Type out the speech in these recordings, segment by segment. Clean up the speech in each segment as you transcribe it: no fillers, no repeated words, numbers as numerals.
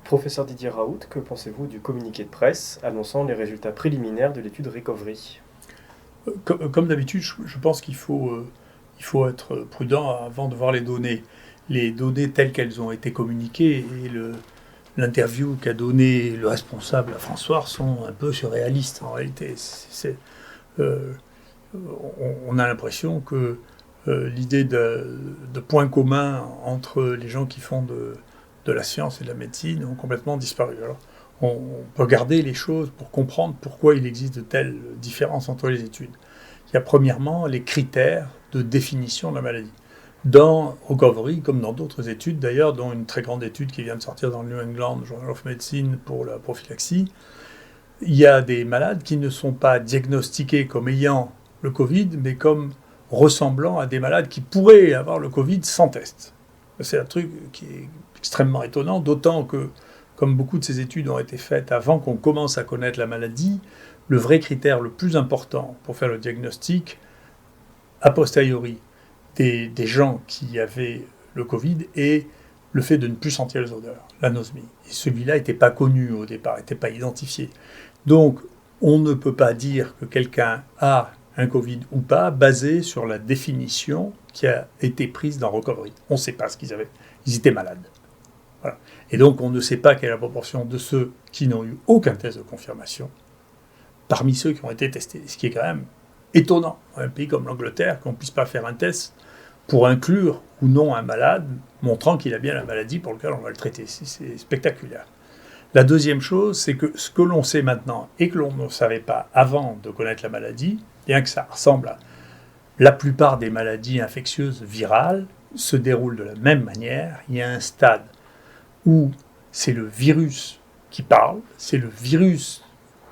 Professeur Didier Raoult, que pensez-vous du communiqué de presse annonçant les résultats préliminaires de l'étude Recovery? Comme d'habitude, je pense qu'il faut être prudent avant de voir les données. Les données telles qu'elles ont été communiquées et l'interview qu'a donné le responsable à François sont un peu surréalistes en réalité. Euh, on a l'impression que l'idée de points communs entre les gens qui font de la science et de la médecine ont complètement disparu. Alors, on peut regarder les choses pour comprendre pourquoi il existe de telles différences entre les études. Il y a premièrement les critères de définition de la maladie. Dans Recovery, comme dans d'autres études d'ailleurs, dont une très grande étude qui vient de sortir dans le New England Journal of Medicine pour la prophylaxie, il y a des malades qui ne sont pas diagnostiqués comme ayant le Covid, mais comme ressemblant à des malades qui pourraient avoir le Covid sans test. C'est un truc qui est extrêmement étonnant, d'autant que, comme beaucoup de ces études ont été faites avant qu'on commence à connaître la maladie, le vrai critère le plus important pour faire le diagnostic, a posteriori, des gens qui avaient le Covid est le fait de ne plus sentir les odeurs, l'anosmie. Et celui-là n'était pas connu au départ, n'était pas identifié. Donc, on ne peut pas dire que quelqu'un a un Covid ou pas, basé sur la définition qui a été prise dans Recovery. On ne sait pas ce qu'ils avaient. Ils étaient malades. Voilà. Et donc, on ne sait pas quelle est la proportion de ceux qui n'ont eu aucun test de confirmation parmi ceux qui ont été testés. Ce qui est quand même étonnant, un pays comme l'Angleterre, qu'on ne puisse pas faire un test pour inclure ou non un malade, montrant qu'il a bien la maladie pour laquelle on va le traiter. C'est spectaculaire. La deuxième chose, c'est que ce que l'on sait maintenant et que l'on ne savait pas avant de connaître la maladie, bien que ça ressemble à la plupart des maladies infectieuses virales, se déroulent de la même manière. Il y a un stade où c'est le virus qui parle, c'est le virus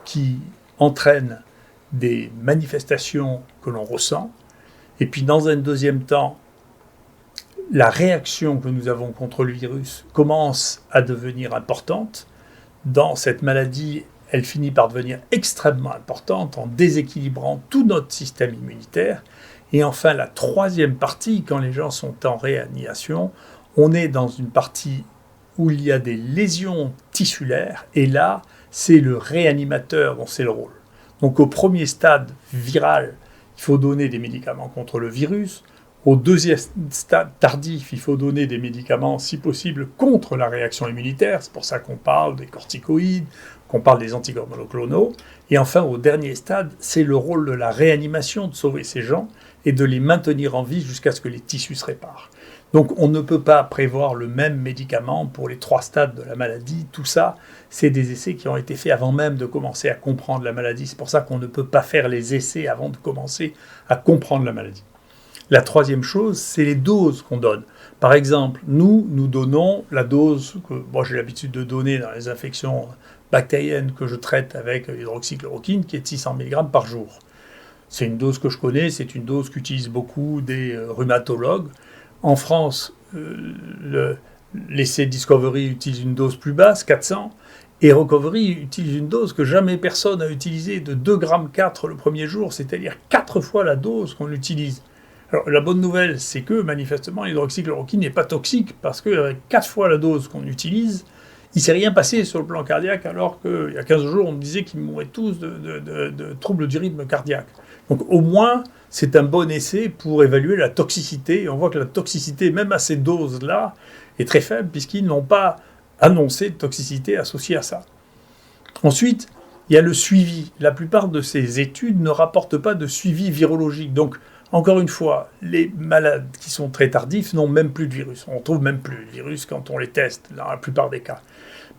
qui entraîne des manifestations que l'on ressent, et puis dans un deuxième temps, la réaction que nous avons contre le virus commence à devenir importante. Dans cette maladie, elle finit par devenir extrêmement importante en déséquilibrant tout notre système immunitaire. Et enfin, la troisième partie, quand les gens sont en réanimation, on est dans une partie où il y a des lésions tissulaires, et là, c'est le réanimateur dont c'est le rôle. Donc au premier stade viral, il faut donner des médicaments contre le virus. Au deuxième stade tardif, il faut donner des médicaments, si possible, contre la réaction immunitaire. C'est pour ça qu'on parle des corticoïdes, qu'on parle des anticorps monoclonaux. Et enfin, au dernier stade, c'est le rôle de la réanimation, de sauver ces gens et de les maintenir en vie jusqu'à ce que les tissus se réparent. Donc on ne peut pas prévoir le même médicament pour les trois stades de la maladie. Tout ça, c'est des essais qui ont été faits avant même de commencer à comprendre la maladie. C'est pour ça qu'on ne peut pas faire les essais avant de commencer à comprendre la maladie. La troisième chose, c'est les doses qu'on donne. Par exemple, nous donnons la dose que j'ai l'habitude de donner dans les infections bactériennes que je traite avec l'hydroxychloroquine, qui est de 600 mg par jour. C'est une dose que je connais, c'est une dose qu'utilisent beaucoup des rhumatologues. En France, l'essai Discovery utilise une dose plus basse, 400, et Recovery utilise une dose que jamais personne n'a utilisée, de 2,4 g le premier jour, c'est-à-dire 4 fois la dose qu'on utilise. Alors, la bonne nouvelle, c'est que, manifestement, l'hydroxychloroquine n'est pas toxique, parce qu'avec 4 fois la dose qu'on utilise, il ne s'est rien passé sur le plan cardiaque, alors qu'il y a 15 jours, on me disait qu'ils mouraient tous de troubles du rythme cardiaque. Donc, au moins, c'est un bon essai pour évaluer la toxicité. Et on voit que la toxicité, même à ces doses-là, est très faible, puisqu'ils n'ont pas annoncé de toxicité associée à ça. Ensuite, il y a le suivi. La plupart de ces études ne rapportent pas de suivi virologique. Donc, encore une fois, les malades qui sont très tardifs n'ont même plus de virus. On ne trouve même plus de virus quand on les teste, dans la plupart des cas.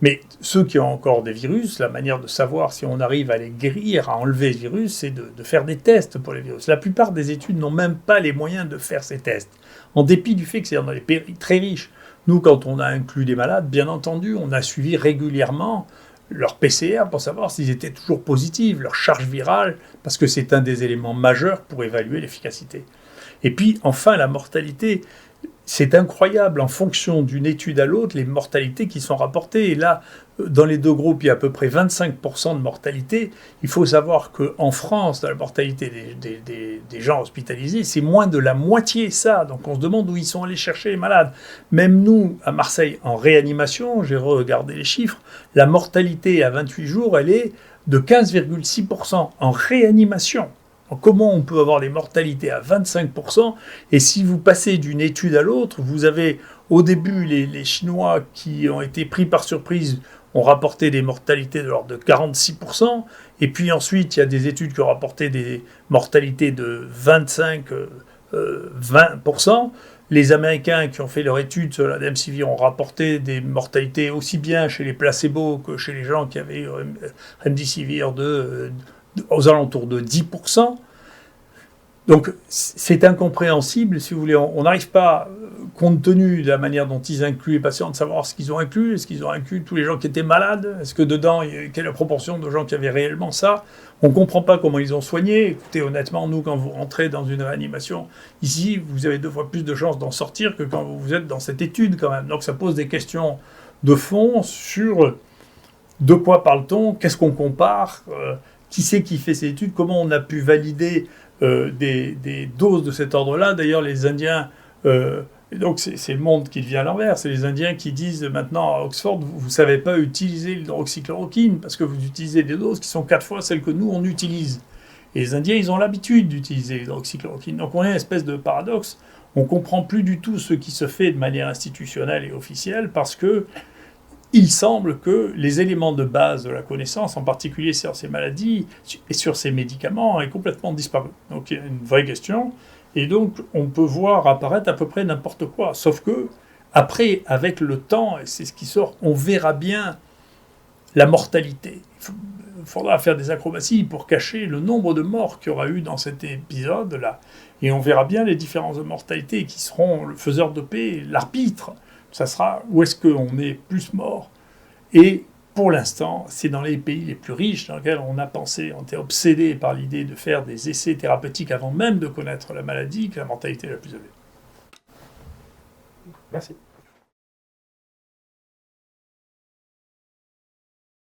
Mais ceux qui ont encore des virus, la manière de savoir si on arrive à les guérir, à enlever le virus, c'est de faire des tests pour les virus. La plupart des études n'ont même pas les moyens de faire ces tests, en dépit du fait que c'est dans les pays très riches. Nous, quand on a inclus des malades, bien entendu, on a suivi régulièrement leur PCR pour savoir s'ils étaient toujours positifs, leur charge virale, parce que c'est un des éléments majeurs pour évaluer l'efficacité. Et puis, enfin, la mortalité. c'est incroyable, en fonction d'une étude à l'autre, les mortalités qui sont rapportées. Et là, dans les deux groupes, il y a à peu près 25% de mortalité. Il faut savoir qu'en France, dans la mortalité des gens hospitalisés, c'est moins de la moitié ça. Donc on se demande où ils sont allés chercher les malades. Même nous, à Marseille, en réanimation, j'ai regardé les chiffres, la mortalité à 28 jours, elle est de 15,6% en réanimation. Comment on peut avoir des mortalités à 25%? Et si vous passez d'une étude à l'autre, vous avez au début les Chinois qui ont été pris par surprise ont rapporté des mortalités de l'ordre de 46%. Et puis ensuite, il y a des études qui ont rapporté des mortalités de 20%. Les Américains qui ont fait leur étude sur la remdesivir ont rapporté des mortalités aussi bien chez les placebos que chez les gens qui avaient eu remdesivir aux alentours de 10%. Donc c'est incompréhensible, si vous voulez, on n'arrive pas, compte tenu de la manière dont ils incluent les patients, de savoir ce qu'ils ont inclus. Est-ce qu'ils ont inclus tous les gens qui étaient malades? Est-ce que dedans, quelle est la proportion de gens qui avaient réellement ça? On ne comprend pas comment ils ont soigné. Écoutez, honnêtement, nous, quand vous rentrez dans une réanimation, ici, vous avez 2 fois plus de chances d'en sortir que quand vous êtes dans cette étude quand même. Donc ça pose des questions de fond sur de quoi parle-t-on, qu'est-ce qu'on compare, qui c'est qui fait ces études, comment on a pu valider des doses de cet ordre-là. D'ailleurs, les Indiens, donc c'est le monde qui devient à l'envers, c'est les Indiens qui disent maintenant à Oxford, vous ne savez pas utiliser l'hydroxychloroquine parce que vous utilisez des doses qui sont 4 fois celles que nous, on utilise. Et les Indiens, ils ont l'habitude d'utiliser l'hydroxychloroquine. Donc on est une espèce de paradoxe. On ne comprend plus du tout ce qui se fait de manière institutionnelle et officielle parce que il semble que les éléments de base de la connaissance, en particulier sur ces maladies et sur ces médicaments, aient complètement disparu. Donc il y a une vraie question. Et donc on peut voir apparaître à peu près n'importe quoi. Sauf que, après, avec le temps, et c'est ce qui sort, on verra bien la mortalité. Il faudra faire des acrobaties pour cacher le nombre de morts qu'il y aura eu dans cet épisode-là. Et on verra bien les différences de mortalité qui seront le faiseur de paix, l'arbitre. Ça sera où est-ce qu'on est plus mort. Et pour l'instant, c'est dans les pays les plus riches dans lesquels on a pensé, on était obsédé par l'idée de faire des essais thérapeutiques avant même de connaître la maladie, que la mortalité est la plus élevée. Merci.